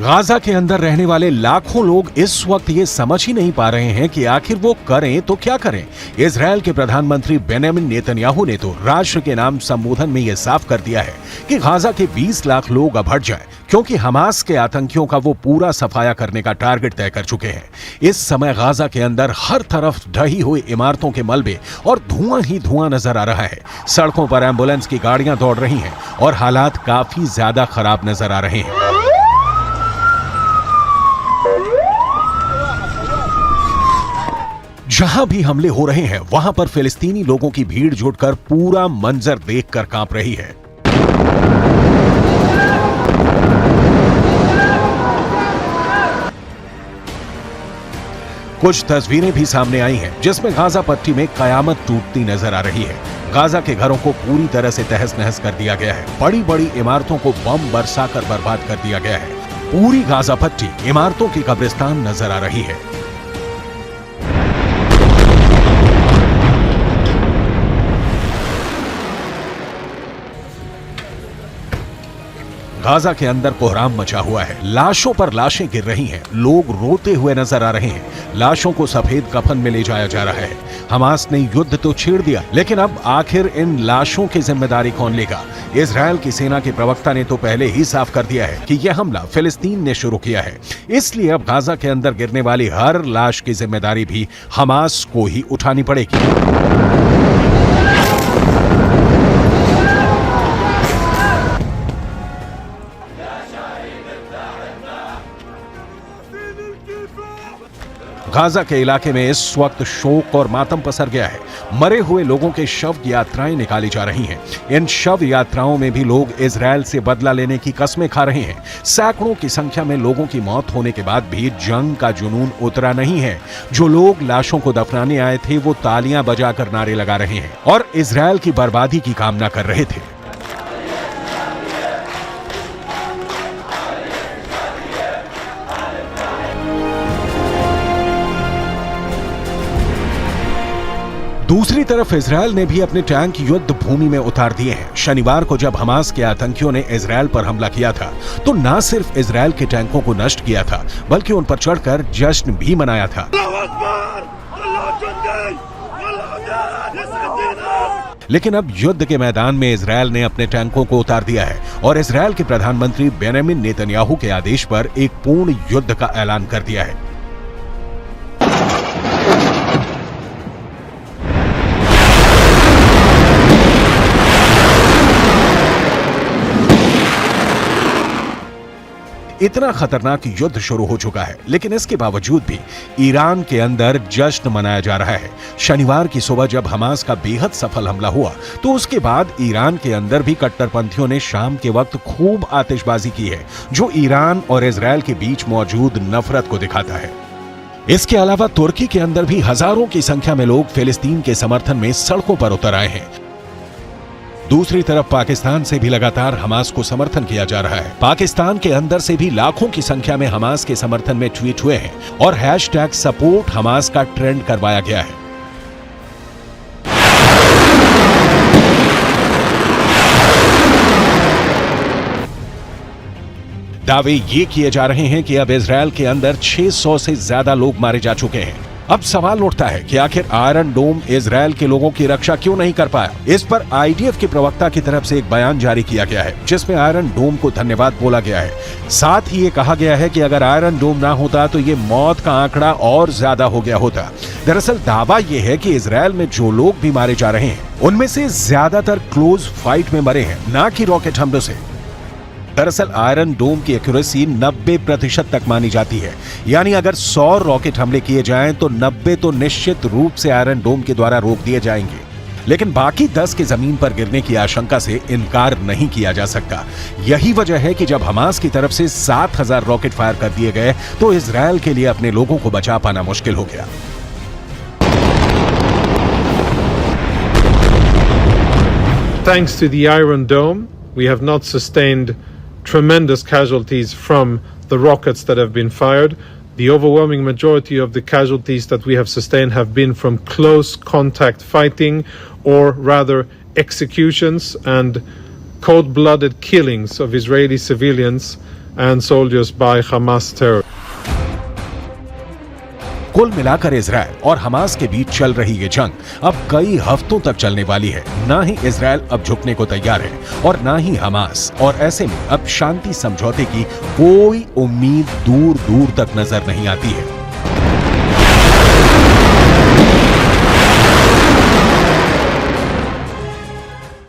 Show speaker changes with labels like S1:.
S1: Gaza के अंदर रहने वाले लाखों लोग इस वक्त ये समझ ही नहीं पा रहे हैं कि आखिर वो करें तो क्या करें। इजराइल के प्रधानमंत्री बेंजामिन नेतन्याहू ने तो राष्ट्र के नाम संबोधन में यह साफ कर दिया है कि गाजा के 20 लाख लोग अब हट जाएं, क्योंकि हमास के आतंकियों का वो पूरा सफाया करने का टारगेट तय कर चुके हैं। इस समय गाजा के अंदर हर तरफ ढही हुई इमारतों के मलबे और धुआं ही धुआं नजर आ रहा है। सड़कों पर एम्बुलेंस की गाड़ियां दौड़ रही हैं और हालात काफी ज्यादा खराब नजर आ रहे हैं। जहां भी हमले हो रहे हैं वहां पर फिलिस्तीनी लोगों की भीड़ जुटकर पूरा मंजर देखकर कांप रही है। कुछ तस्वीरें भी सामने आई हैं जिसमें गाजा पट्टी में कयामत टूटती नजर आ रही है। गाजा के घरों को पूरी तरह से तहस नहस कर दिया गया है। बड़ी बड़ी इमारतों को बम बरसाकर बर्बाद कर दिया गया है। पूरी गाजा पट्टी इमारतों की कब्रिस्तान नजर आ रही है। गाजा के अंदर कोहराम मचा हुआ है। लाशों पर लाशें गिर रही हैं। लोग रोते हुए नजर आ रहे हैं। लाशों को सफेद कफन में ले जाया जा रहा है। हमास ने युद्ध तो छेड़ दिया, लेकिन अब आखिर इन लाशों की जिम्मेदारी कौन लेगा? इजराइल की सेना के प्रवक्ता ने तो पहले ही साफ कर दिया है कि यह हमला फिलिस्तीन ने शुरू किया है। इसलिए अब गाजा के अंदर गिरने वाली हर लाश की जिम्मेदारी भी हमास को ही उठानी पड़ेगी। गाजा के इलाके में इस वक्त शोक और मातम पसर गया है। मरे हुए लोगों के शव यात्राएं निकाली जा रही हैं। इन शव यात्राओं में भी लोग इजराइल से बदला लेने की कस्में खा रहे हैं। सैकड़ों की संख्या में लोगों की मौत होने के बाद भी जंग का जुनून उतरा नहीं है। जो लोग लाशों को दफनाने आए थे वो तालियां बजाकर नारे लगा रहे हैं और इजराइल की बर्बादी की कामना कर रहे थे। दूसरी तरफ इजराइल ने भी अपने टैंक युद्ध भूमि में उतार दिए हैं। शनिवार को जब हमास के आतंकियों ने इजराइल पर हमला किया था तो न सिर्फ इजराइल के टैंकों को नष्ट किया था बल्कि उन पर चढ़कर जश्न भी मनाया था। लेकिन अब युद्ध के मैदान में इजराइल ने अपने टैंकों को उतार दिया है और इजराइल के प्रधानमंत्री बेंजामिन नेतन्याहू के आदेश पर एक पूर्ण युद्ध का ऐलान कर दिया है। इतना खतरनाक युद्ध शुरू हो चुका है, लेकिन इसके बावजूद भी ईरान के अंदर जश्न मनाया जा रहा है। शनिवार की सुबह जब हमास का बेहद सफल हमला हुआ तो उसके बाद ईरान के अंदर भी कट्टरपंथियों ने शाम के वक्त खूब आतिशबाजी की है, जो ईरान और इजराइल के बीच मौजूद नफरत को दिखाता है। इसके अलावा तुर्की के अंदर भी हजारों की संख्या में लोग फिलिस्तीन के समर्थन में सड़कों पर उतर आए हैं। दूसरी तरफ पाकिस्तान से भी लगातार हमास को समर्थन किया जा रहा है। पाकिस्तान के अंदर से भी लाखों की संख्या में हमास के समर्थन में ट्वीट हुए हैं और #सपोर्ट हमास का ट्रेंड करवाया गया है। दावे ये किए जा रहे हैं कि अब इजराइल के अंदर 600 से ज्यादा लोग मारे जा चुके हैं। अब सवाल उठता है कि आखिर आयरन डोम इजराइल के लोगों की रक्षा क्यों नहीं कर पाया। इस पर आईडीएफ के प्रवक्ता की तरफ से एक बयान जारी किया गया है जिसमें आयरन डोम को धन्यवाद बोला गया है। साथ ही ये कहा गया है कि अगर आयरन डोम ना होता तो ये मौत का आंकड़ा और ज्यादा हो गया होता। दरअसल दावा यह है कि इजराइल में जो लोग भी मारे जा रहे हैं उनमें से ज्यादातर क्लोज फाइट में मरे हैं, ना कि रॉकेट हमलों से। दरअसल आयरन डोम की एक्यूरेसी 90% तक मानी जाती है, यानी अगर 100 रॉकेट हमले किए जाएं तो 90 तो निश्चित रूप से आयरन डोम के द्वारा रोक दिए जाएंगे, लेकिन बाकी 10 के जमीन पर गिरने की आशंका से इनकार नहीं किया जा सकता। यही वजह है कि जब हमास की तरफ से 7000 रॉकेट फायर कर दिए गए तो इजराइल के लिए अपने लोगों को बचा पाना मुश्किल हो गया।
S2: Thanks to the Iron Dome, we have not sustained tremendous casualties from the rockets that have been fired. The overwhelming majority of the casualties that we have sustained have been from close contact fighting, or rather executions and cold-blooded killings of Israeli civilians and soldiers by Hamas terror.
S1: कुल मिलाकर Israel और Hamas के बीच चल रही ये जंग अब कई हफ्तों तक चलने वाली है। ना ही इजरायल अब झुकने को तैयार है और ना ही हमास, और ऐसे में अब शांति समझौते की कोई उम्मीद दूर दूर तक नजर नहीं आती है।